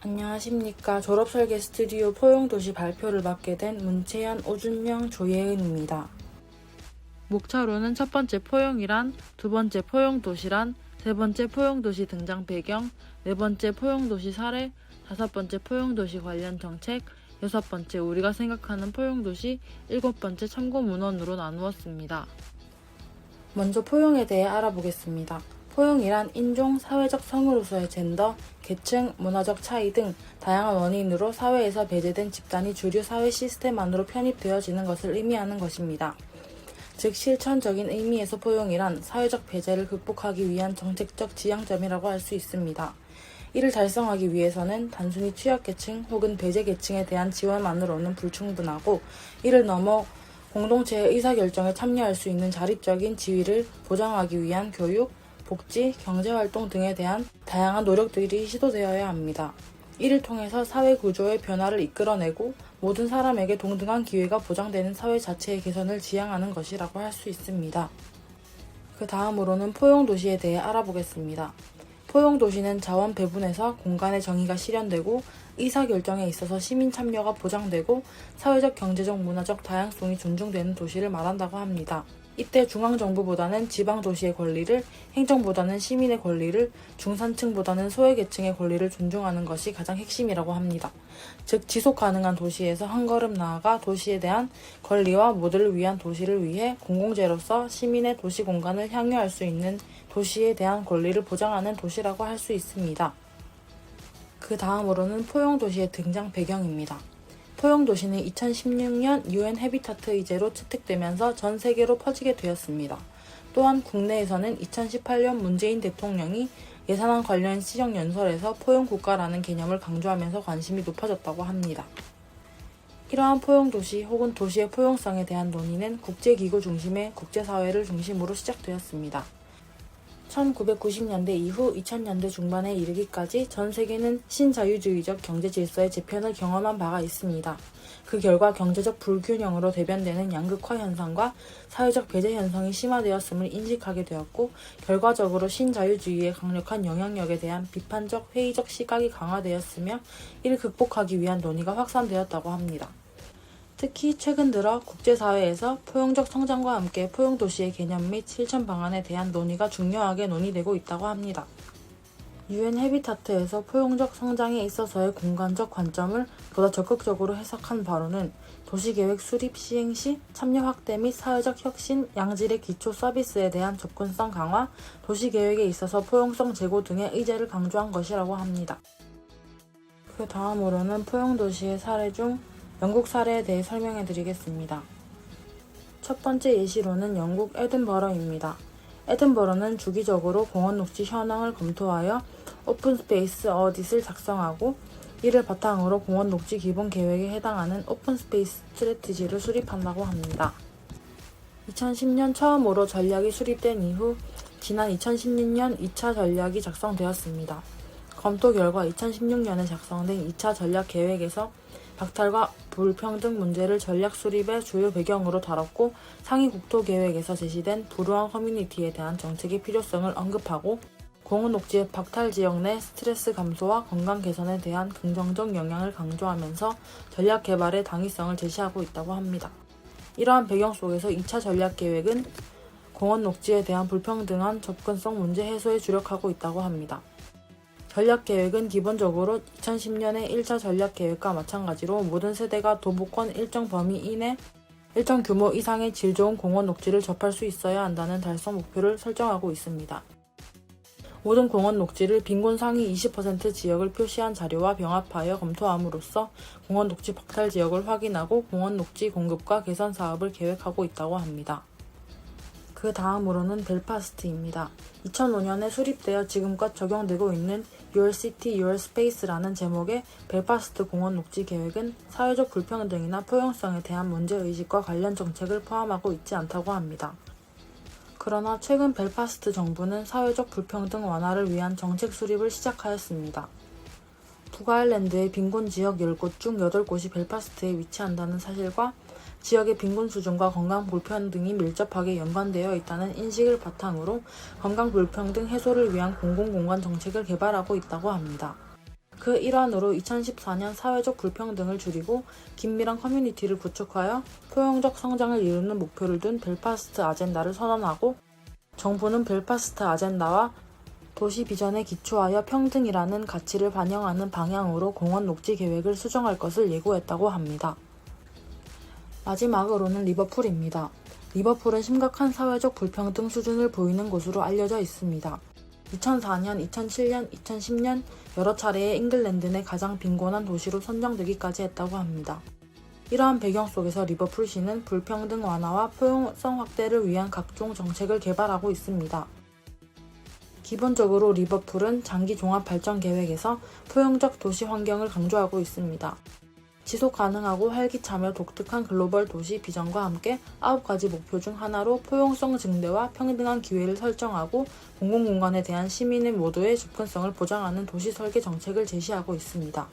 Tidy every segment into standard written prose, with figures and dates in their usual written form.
안녕하십니까. 졸업설계 스튜디오 포용도시 발표를 맡게 된 문채연, 오준영, 조예은입니다. 목차로는 첫 번째 포용이란, 두 번째 포용도시란, 세 번째 포용도시 등장 배경, 네 번째 포용도시 사례, 다섯 번째 포용도시 관련 정책, 여섯 번째 우리가 생각하는 포용도시, 일곱 번째 참고 문헌으로 나누었습니다. 먼저 포용에 대해 알아보겠습니다. 포용이란 인종, 사회적 성으로서의 젠더, 계층, 문화적 차이 등 다양한 원인으로 사회에서 배제된 집단이 주류 사회 시스템 안으로 편입되어지는 것을 의미하는 것입니다. 즉 실천적인 의미에서 포용이란 사회적 배제를 극복하기 위한 정책적 지향점이라고 할 수 있습니다. 이를 달성하기 위해서는 단순히 취약계층 혹은 배제계층에 대한 지원만으로는 불충분하고 이를 넘어 공동체의 의사결정에 참여할 수 있는 자립적인 지위를 보장하기 위한 교육, 복지, 경제활동 등에 대한 다양한 노력들이 시도되어야 합니다. 이를 통해서 사회 구조의 변화를 이끌어내고 모든 사람에게 동등한 기회가 보장되는 사회 자체의 개선을 지향하는 것이라고 할 수 있습니다. 그 다음으로는 포용도시에 대해 알아보겠습니다. 포용도시는 자원 배분에서 공간의 정의가 실현되고 의사결정에 있어서 시민 참여가 보장되고 사회적, 경제적, 문화적 다양성이 존중되는 도시를 말한다고 합니다. 이때 중앙정부보다는 지방도시의 권리를, 행정보다는 시민의 권리를, 중산층보다는 소외계층의 권리를 존중하는 것이 가장 핵심이라고 합니다. 즉 지속가능한 도시에서 한 걸음 나아가 도시에 대한 권리와 모두를 위한 도시를 위해 공공재로서 시민의 도시 공간을 향유할 수 있는 도시에 대한 권리를 보장하는 도시라고 할 수 있습니다. 그 다음으로는 포용도시의 등장 배경입니다. 포용도시는 2016년 UN 해비타트 의제로 채택되면서 전 세계로 퍼지게 되었습니다. 또한 국내에서는 2018년 문재인 대통령이 예산안 관련 시정연설에서 포용국가라는 개념을 강조하면서 관심이 높아졌다고 합니다. 이러한 포용도시 혹은 도시의 포용성에 대한 논의는 국제기구 중심의 국제사회를 중심으로 시작되었습니다. 1990년대 이후 2000년대 중반에 이르기까지 전 세계는 신자유주의적 경제질서의 재편을 경험한 바가 있습니다. 그 결과 경제적 불균형으로 대변되는 양극화 현상과 사회적 배제 현상이 심화되었음을 인식하게 되었고 결과적으로 신자유주의의 강력한 영향력에 대한 비판적, 회의적 시각이 강화되었으며 이를 극복하기 위한 논의가 확산되었다고 합니다. 특히 최근 들어 국제사회에서 포용적 성장과 함께 포용도시의 개념 및 실천 방안에 대한 논의가 중요하게 논의되고 있다고 합니다. UN 해비타트에서 포용적 성장에 있어서의 공간적 관점을 보다 적극적으로 해석한 바로는 도시계획 수립 시행 시 참여 확대 및 사회적 혁신, 양질의 기초 서비스에 대한 접근성 강화, 도시계획에 있어서 포용성 제고 등의 의제를 강조한 것이라고 합니다. 그 다음으로는 포용도시의 사례 중 영국 사례에 대해 설명해 드리겠습니다. 첫 번째 예시로는 영국 에든버러입니다. 에든버러는 주기적으로 공원 녹지 현황을 검토하여 오픈 스페이스 어딧을 작성하고 이를 바탕으로 공원 녹지 기본 계획에 해당하는 오픈 스페이스 스트래티지를 수립한다고 합니다. 2010년 처음으로 전략이 수립된 이후 지난 2016년 2차 전략이 작성되었습니다. 검토 결과 2016년에 작성된 2차 전략 계획에서 박탈과 불평등 문제를 전략 수립의 주요 배경으로 다뤘고 상위 국토계획에서 제시된 불우한 커뮤니티에 대한 정책의 필요성을 언급하고 공원 녹지의 박탈 지역 내 스트레스 감소와 건강 개선에 대한 긍정적 영향을 강조하면서 전략 개발의 당위성을 제시하고 있다고 합니다. 이러한 배경 속에서 2차 전략 계획은 공원 녹지에 대한 불평등한 접근성 문제 해소에 주력하고 있다고 합니다. 전략계획은 기본적으로 2010년의 1차 전략계획과 마찬가지로 모든 세대가 도보권 일정 범위 이내 일정 규모 이상의 질 좋은 공원 녹지를 접할 수 있어야 한다는 달성 목표를 설정하고 있습니다. 모든 공원 녹지를 빈곤 상위 20% 지역을 표시한 자료와 병합하여 검토함으로써 공원 녹지 박탈 지역을 확인하고 공원 녹지 공급과 개선 사업을 계획하고 있다고 합니다. 그 다음으로는 벨파스트입니다. 2005년에 수립되어 지금껏 적용되고 있는 Your City, Your Space라는 제목의 벨파스트 공원 녹지 계획은 사회적 불평등이나 포용성에 대한 문제의식과 관련 정책을 포함하고 있지 않다고 합니다. 그러나 최근 벨파스트 정부는 사회적 불평등 완화를 위한 정책 수립을 시작하였습니다. 북아일랜드의 빈곤 지역 10곳 중 8곳이 벨파스트에 위치한다는 사실과 지역의 빈곤 수준과 건강 불평등이 밀접하게 연관되어 있다는 인식을 바탕으로 건강 불평등 해소를 위한 공공공간 정책을 개발하고 있다고 합니다. 그 일환으로 2014년 사회적 불평등을 줄이고 긴밀한 커뮤니티를 구축하여 포용적 성장을 이루는 목표를 둔 벨파스트 아젠다를 선언하고, 정부는 벨파스트 아젠다와 도시 비전에 기초하여 평등이라는 가치를 반영하는 방향으로 공원 녹지 계획을 수정할 것을 예고했다고 합니다. 마지막으로는 리버풀입니다. 리버풀은 심각한 사회적 불평등 수준을 보이는 곳으로 알려져 있습니다. 2004년, 2007년, 2010년 여러 차례의 잉글랜드 내 가장 빈곤한 도시로 선정되기까지 했다고 합니다. 이러한 배경 속에서 리버풀시는 불평등 완화와 포용성 확대를 위한 각종 정책을 개발하고 있습니다. 기본적으로 리버풀은 장기 종합 발전 계획에서 포용적 도시 환경을 강조하고 있습니다. 지속 가능하고 활기차며 독특한 글로벌 도시 비전과 함께 9가지 목표 중 하나로 포용성 증대와 평등한 기회를 설정하고 공공공간에 대한 시민의 모두의 접근성을 보장하는 도시 설계 정책을 제시하고 있습니다.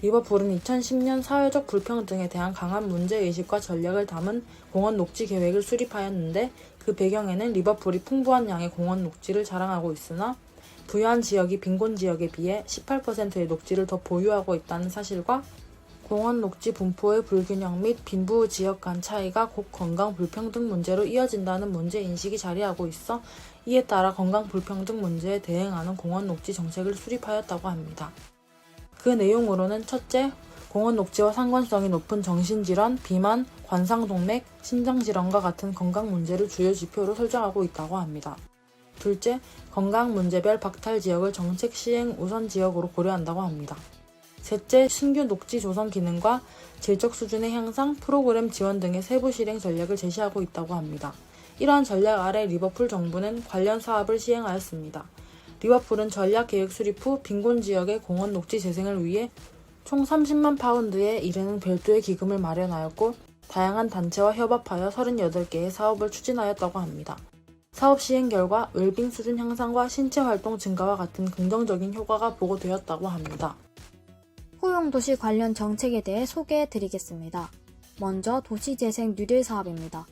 리버풀은 2010년 사회적 불평등에 대한 강한 문제의식과 전략을 담은 공원 녹지 계획을 수립하였는데, 그 배경에는 리버풀이 풍부한 양의 공원 녹지를 자랑하고 있으나 부유한 지역이 빈곤 지역에 비해 18%의 녹지를 더 보유하고 있다는 사실과 공원 녹지 분포의 불균형 및 빈부 지역 간 차이가 곧 건강 불평등 문제로 이어진다는 문제인식이 자리하고 있어, 이에 따라 건강 불평등 문제에 대응하는 공원 녹지 정책을 수립하였다고 합니다. 그 내용으로는 첫째, 공원 녹지와 상관성이 높은 정신질환, 비만, 관상동맥, 심장질환과 같은 건강 문제를 주요 지표로 설정하고 있다고 합니다. 둘째, 건강 문제별 박탈 지역을 정책 시행 우선 지역으로 고려한다고 합니다. 셋째, 신규 녹지 조성 기능과 질적 수준의 향상, 프로그램 지원 등의 세부 실행 전략을 제시하고 있다고 합니다. 이러한 전략 아래 리버풀 정부는 관련 사업을 시행하였습니다. 리버풀은 전략 계획 수립 후 빈곤 지역의 공원 녹지 재생을 위해 총 30만 파운드에 이르는 별도의 기금을 마련하였고, 다양한 단체와 협업하여 38개의 사업을 추진하였다고 합니다. 사업 시행 결과 웰빙 수준 향상과 신체 활동 증가와 같은 긍정적인 효과가 보고되었다고 합니다. 포용도시 관련 정책에 대해 소개해 드리겠습니다. 먼저 도시재생 뉴딜 사업입니다.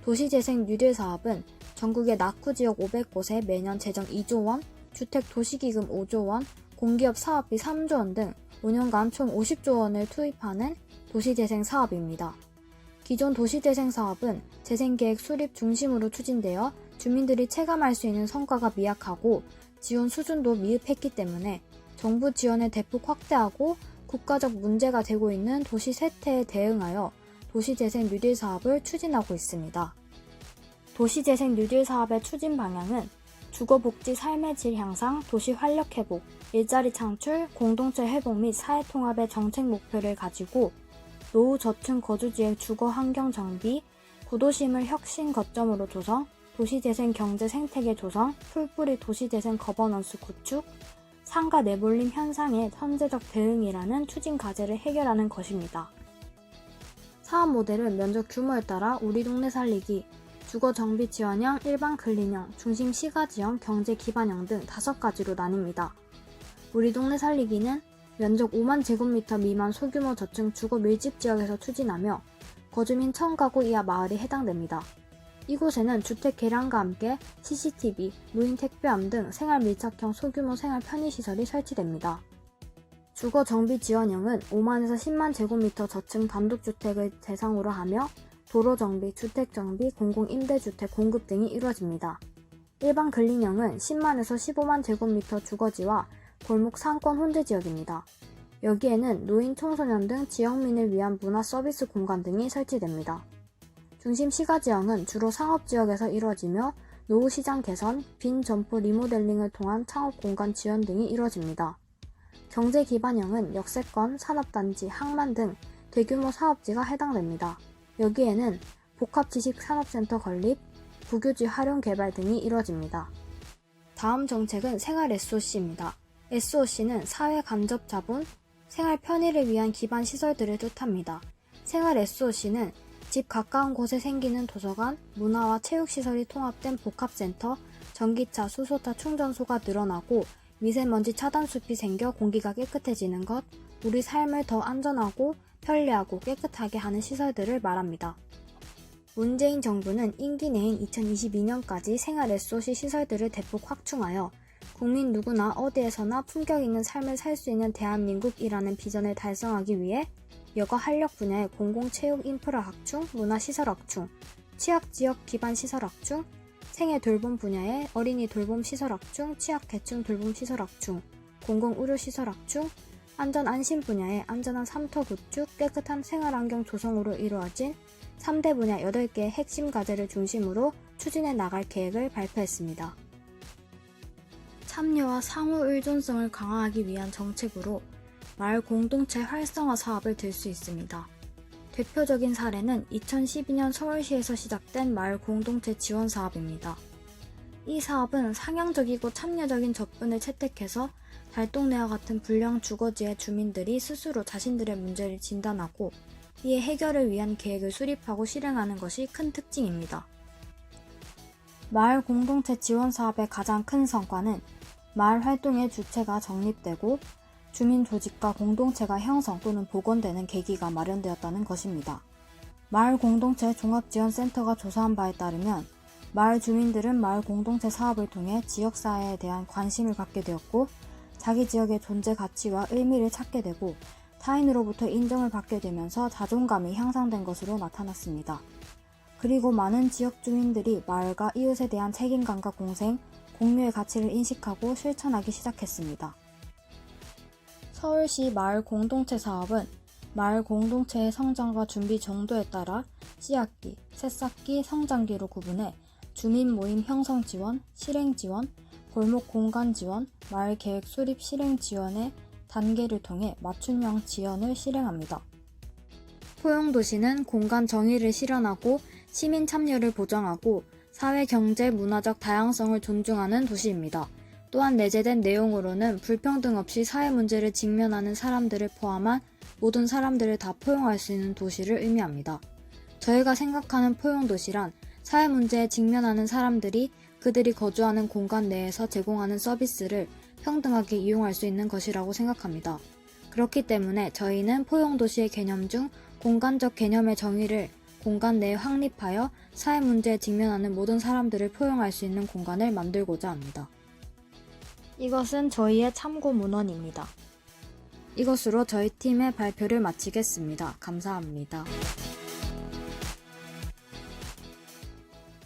도시재생 뉴딜 사업은 전국의 낙후지역 500곳에 매년 재정 2조 원, 주택도시기금 5조 원, 공기업 사업비 3조 원 등 5년간 총 50조 원을 투입하는 도시재생 사업입니다. 기존 도시재생 사업은 재생계획 수립 중심으로 추진되어 주민들이 체감할 수 있는 성과가 미약하고 지원 수준도 미흡했기 때문에 정부 지원을 대폭 확대하고 국가적 문제가 되고 있는 도시 쇠퇴에 대응하여 도시재생 뉴딜 사업을 추진하고 있습니다. 도시재생 뉴딜 사업의 추진 방향은 주거복지 삶의 질 향상, 도시 활력 회복, 일자리 창출, 공동체 회복 및 사회통합의 정책 목표를 가지고 노후 저층 거주지의 주거 환경 정비, 구도심을 혁신 거점으로 조성, 도시재생 경제 생태계 조성, 풀뿌리 도시재생 거버넌스 구축, 상가 내몰림 현상의 선제적 대응이라는 추진 과제를 해결하는 것입니다. 사업 모델은 면적 규모에 따라 우리 동네 살리기, 주거 정비 지원형, 일반 근린형, 중심 시가지형, 경제 기반형 등 5가지로 나뉩니다. 우리 동네 살리기는 면적 5만 제곱미터 미만 소규모 저층 주거 밀집 지역에서 추진하며 거주민 1000가구 이하 마을이 해당됩니다. 이곳에는 주택 개량과 함께 CCTV, 무인 택배함 등 생활 밀착형 소규모 생활 편의시설이 설치됩니다. 주거 정비 지원형은 5만에서 10만 제곱미터 저층 단독주택을 대상으로 하며 도로 정비, 주택 정비, 공공임대주택 공급 등이 이루어집니다. 일반 근린형은 10만에서 15만 제곱미터 주거지와 골목 상권 혼재 지역입니다. 여기에는 노인, 청소년 등 지역민을 위한 문화 서비스 공간 등이 설치됩니다. 중심 시가지형은 주로 상업지역에서 이루어지며 노후시장 개선, 빈 점포 리모델링을 통한 창업공간 지원 등이 이루어집니다. 경제기반형은 역세권, 산업단지, 항만 등 대규모 사업지가 해당됩니다. 여기에는 복합지식산업센터 건립, 국유지 활용 개발 등이 이루어집니다. 다음 정책은 생활 SOC입니다. SOC는 사회 간접 자본, 생활 편의를 위한 기반 시설들을 뜻합니다. 생활 SOC는 집 가까운 곳에 생기는 도서관, 문화와 체육시설이 통합된 복합센터, 전기차, 수소차 충전소가 늘어나고 미세먼지 차단숲이 생겨 공기가 깨끗해지는 것, 우리 삶을 더 안전하고 편리하고 깨끗하게 하는 시설들을 말합니다. 문재인 정부는 임기 내인 2022년까지 생활 SOC 시설들을 대폭 확충하여 국민 누구나 어디에서나 품격 있는 삶을 살 수 있는 대한민국이라는 비전을 달성하기 위해 여가 활력 분야의 공공체육 인프라 확충, 문화시설 확충, 취약지역 기반 시설 확충, 생애 돌봄 분야의 어린이 돌봄 시설 확충, 취약계층 돌봄 시설 확충, 공공의료시설 확충, 안전 안심 분야의 안전한 삶터 구축, 깨끗한 생활환경 조성으로 이루어진 3대 분야 8개의 핵심 과제를 중심으로 추진해 나갈 계획을 발표했습니다. 참여와 상호 의존성을 강화하기 위한 정책으로 마을 공동체 활성화 사업을 들 수 있습니다. 대표적인 사례는 2012년 서울시에서 시작된 마을 공동체 지원 사업입니다. 이 사업은 상향적이고 참여적인 접근을 채택해서 달동네와 같은 불량 주거지의 주민들이 스스로 자신들의 문제를 진단하고 이에 해결을 위한 계획을 수립하고 실행하는 것이 큰 특징입니다. 마을 공동체 지원 사업의 가장 큰 성과는 마을 활동의 주체가 정립되고 주민 조직과 공동체가 형성 또는 복원되는 계기가 마련되었다는 것입니다. 마을 공동체 종합지원센터가 조사한 바에 따르면 마을 주민들은 마을 공동체 사업을 통해 지역사회에 대한 관심을 갖게 되었고 자기 지역의 존재 가치와 의미를 찾게 되고 타인으로부터 인정을 받게 되면서 자존감이 향상된 것으로 나타났습니다. 그리고 많은 지역 주민들이 마을과 이웃에 대한 책임감과 공생, 공유의 가치를 인식하고 실천하기 시작했습니다. 서울시 마을 공동체 사업은 마을 공동체의 성장과 준비 정도에 따라 씨앗기, 새싹기, 성장기로 구분해 주민 모임 형성 지원, 실행 지원, 골목 공간 지원, 마을 계획 수립 실행 지원의 단계를 통해 맞춤형 지원을 실행합니다. 포용도시는 공간 정의를 실현하고 시민 참여를 보장하고 사회, 경제, 문화적 다양성을 존중하는 도시입니다. 또한 내재된 내용으로는 불평등 없이 사회 문제를 직면하는 사람들을 포함한 모든 사람들을 다 포용할 수 있는 도시를 의미합니다. 저희가 생각하는 포용도시란 사회 문제에 직면하는 사람들이 그들이 거주하는 공간 내에서 제공하는 서비스를 평등하게 이용할 수 있는 것이라고 생각합니다. 그렇기 때문에 저희는 포용도시의 개념 중 공간적 개념의 정의를 공간 내에 확립하여 사회 문제에 직면하는 모든 사람들을 포용할 수 있는 공간을 만들고자 합니다. 이것은 저희의 참고 문헌입니다. 이것으로 저희 팀의 발표를 마치겠습니다. 감사합니다.